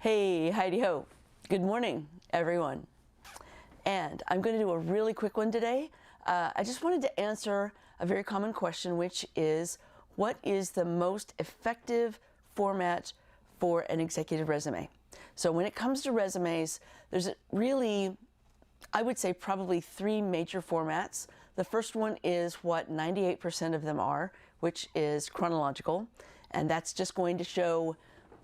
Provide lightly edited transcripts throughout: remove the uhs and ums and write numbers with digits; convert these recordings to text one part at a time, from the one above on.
Hey, Heidi Ho. Good morning, everyone. And I'm going to do a really quick one today. I just wanted to answer a very common question, which is, what is the most effective format for an executive resume? So when it comes to resumes, there's really, I would say, probably three major formats. The first one is what 98% of them are, which is chronological. And that's just going to show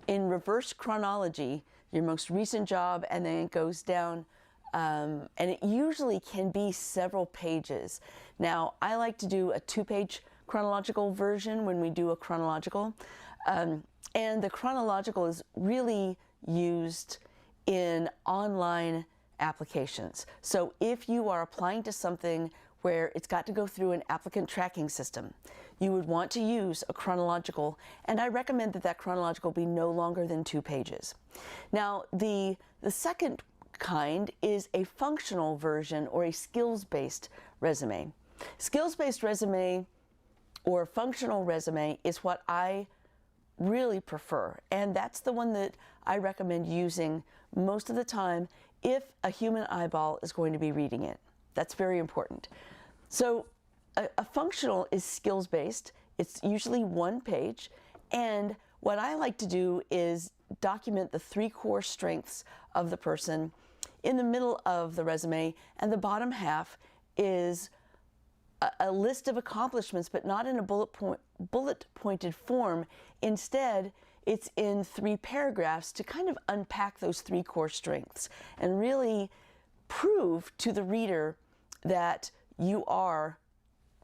in reverse chronology your most recent job, and then it goes down, and it usually can be several pages. Now, I like to do a 2-page chronological version when we do a chronological, and the chronological is really used in online applications. So if you are applying to something where it's got to go through an applicant tracking system, you would want to use a chronological, and I recommend that that chronological be no longer than 2 pages. Now, the second kind is a functional version or a skills-based resume. Skills-based resume or functional resume is what I really prefer, and that's the one that I recommend using most of the time if a human eyeball is going to be reading it. That's very important. So a functional is skills-based. It's usually 1 page, and what I like to do is document the 3 core strengths of the person in the middle of the resume, and the bottom half is a list of accomplishments, but not in a bullet-pointed form. Instead, it's in 3 paragraphs to kind of unpack those 3 core strengths and really prove to the reader that you are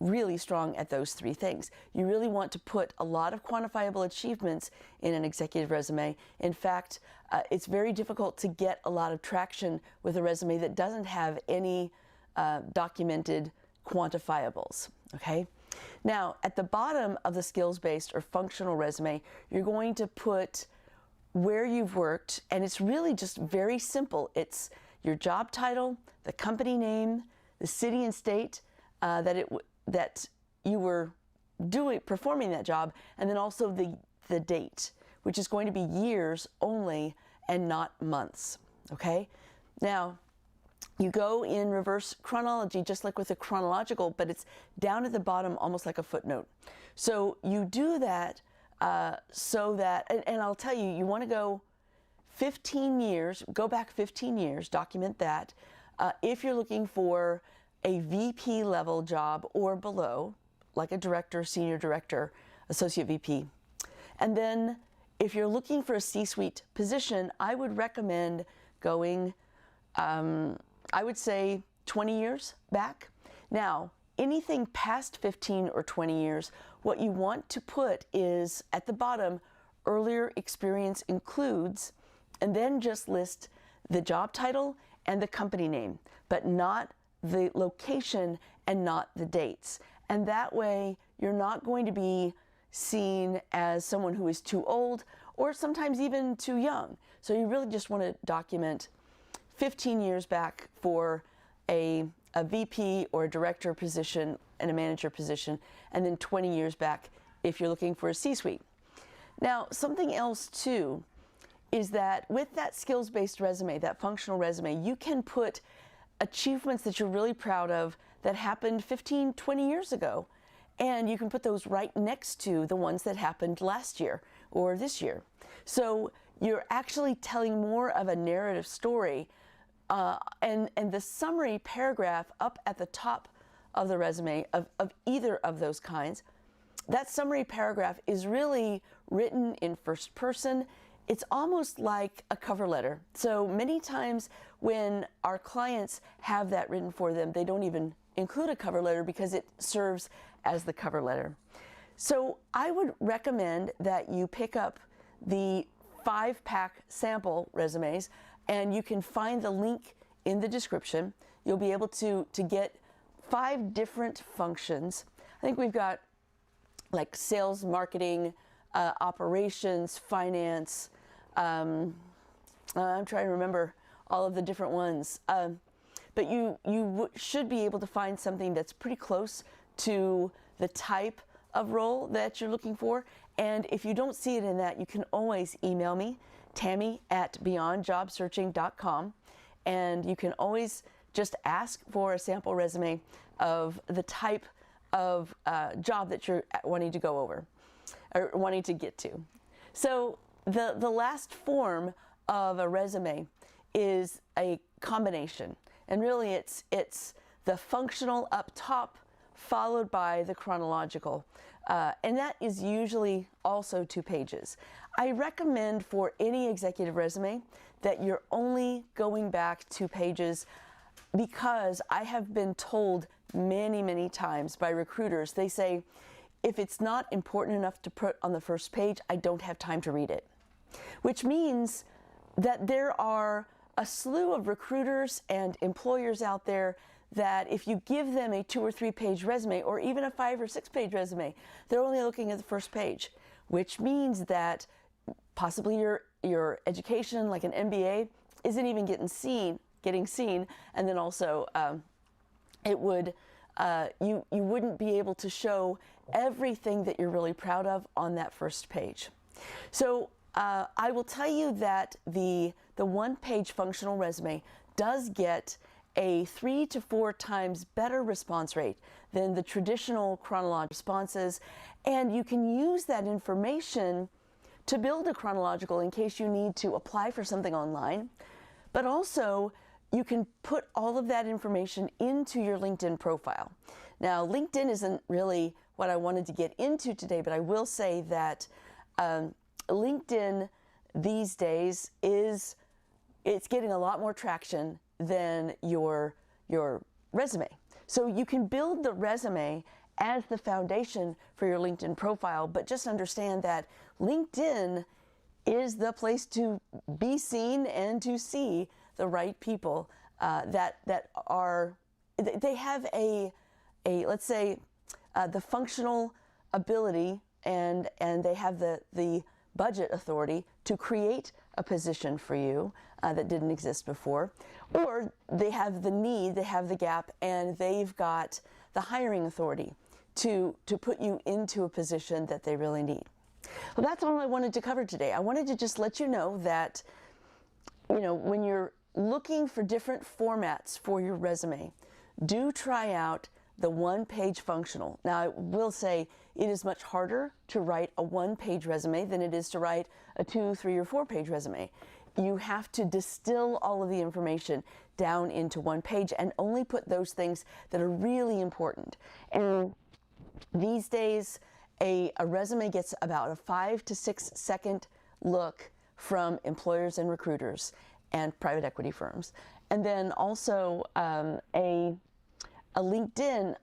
really strong at those 3 things. You really want to put a lot of quantifiable achievements in an executive resume. In fact, it's very difficult to get a lot of traction with a resume that doesn't have any documented quantifiables, okay? Now, at the bottom of the skills-based or functional resume, you're going to put where you've worked, and it's really just very simple. It's your job title, the company name, the city and state that you were performing that job, and then also the date, which is going to be years only and not months, okay? Now, you go in reverse chronology, just like with a chronological, but it's down at the bottom, almost like a footnote. So you do that so that, and I'll tell you, you want to go 15 years, go back 15 years, document that. If you're looking for a VP level job or below, like a director, senior director, associate VP. And then if you're looking for a C-suite position, I would recommend going, I would say 20 years back. Now, anything past 15 or 20 years, what you want to put is at the bottom, earlier experience includes, and then just list the job title and the company name, but not the location and not the dates. And that way, you're not going to be seen as someone who is too old or sometimes even too young. So you really just want to document 15 years back for a VP or a director position and a manager position, and then 20 years back if you're looking for a C-suite. Now, something else too is that with that skills-based resume, that functional resume, you can put achievements that you're really proud of that happened 15, 20 years ago, and you can put those right next to the ones that happened last year or this year. So you're actually telling more of a narrative story, and the summary paragraph up at the top of the resume of either of those kinds, that summary paragraph is really written in first person. It's almost like a cover letter. So many times when our clients have that written for them, they don't even include a cover letter because it serves as the cover letter. So I would recommend that you pick up the 5-pack sample resumes, and you can find the link in the description. You'll be able to get 5 different functions. I think we've got like sales, marketing, operations, finance. I'm trying to remember all of the different ones. But you should be able to find something that's pretty close to the type of role that you're looking for. And if you don't see it in that, you can always email me Tammy@beyondjobsearching.com, and you can always just ask for a sample resume of the type of job that you're wanting to go over or wanting to get to. So the last form of a resume is a combination, and really it's the functional up top followed by the chronological, and that is usually also 2 pages. I recommend for any executive resume that you're only going back 2 pages, because I have been told many times by recruiters, they say, if it's not important enough to put on the first page, I don't have time to read it. Which means that there are a slew of recruiters and employers out there that if you give them a 2 or 3 page resume, or even a 5 or 6 page resume, they're only looking at the first page, which means that possibly your education, like an MBA, isn't even getting seen, and then also it would you wouldn't be able to show everything that you're really proud of on that first page. So I will tell you that the 1-page functional resume does get a 3 to 4 times better response rate than the traditional chronological responses, and you can use that information to build a chronological in case you need to apply for something online, but also you can put all of that information into your LinkedIn profile. Now, LinkedIn isn't really what I wanted to get into today, but I will say that LinkedIn these days it's getting a lot more traction than your resume. So you can build the resume as the foundation for your LinkedIn profile, but just understand that LinkedIn is the place to be seen and to see the right people that they have a let's say the functional ability and they have the budget authority to create a position for you that didn't exist before, or they have the need, they have the gap, and they've got the hiring authority to put you into a position that they really need. Well, that's all I wanted to cover today. I wanted to just let you know that, when you're looking for different formats for your resume, do try out the 1-page functional. Now, I will say it is much harder to write a 1-page resume than it is to write a 2, 3, or 4-page resume. You have to distill all of the information down into 1 page and only put those things that are really important. And these days, a resume gets about a 5 to 6 second look from employers and recruiters and private equity firms. And then also a LinkedIn,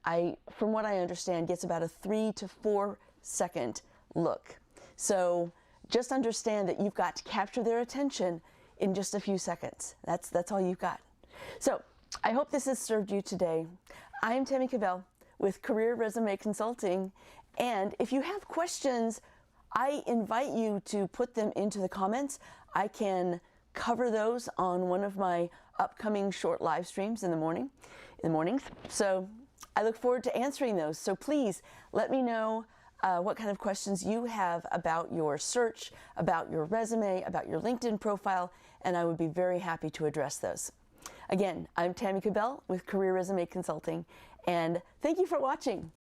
from what I understand, gets about a 3 to 4 second look. So just understand that you've got to capture their attention in just a few seconds. That's all you've got. So I hope this has served you today. I'm Tammy Cabell with Career Resume Consulting, and if you have questions, I invite you to put them into the comments. I can cover those on one of my upcoming short live streams in the mornings. So I look forward to answering those. So please let me know what kind of questions you have about your search, about your resume, about your LinkedIn profile, and I would be very happy to address those. Again, I'm Tammy Cabell with Career Resume Consulting, and thank you for watching.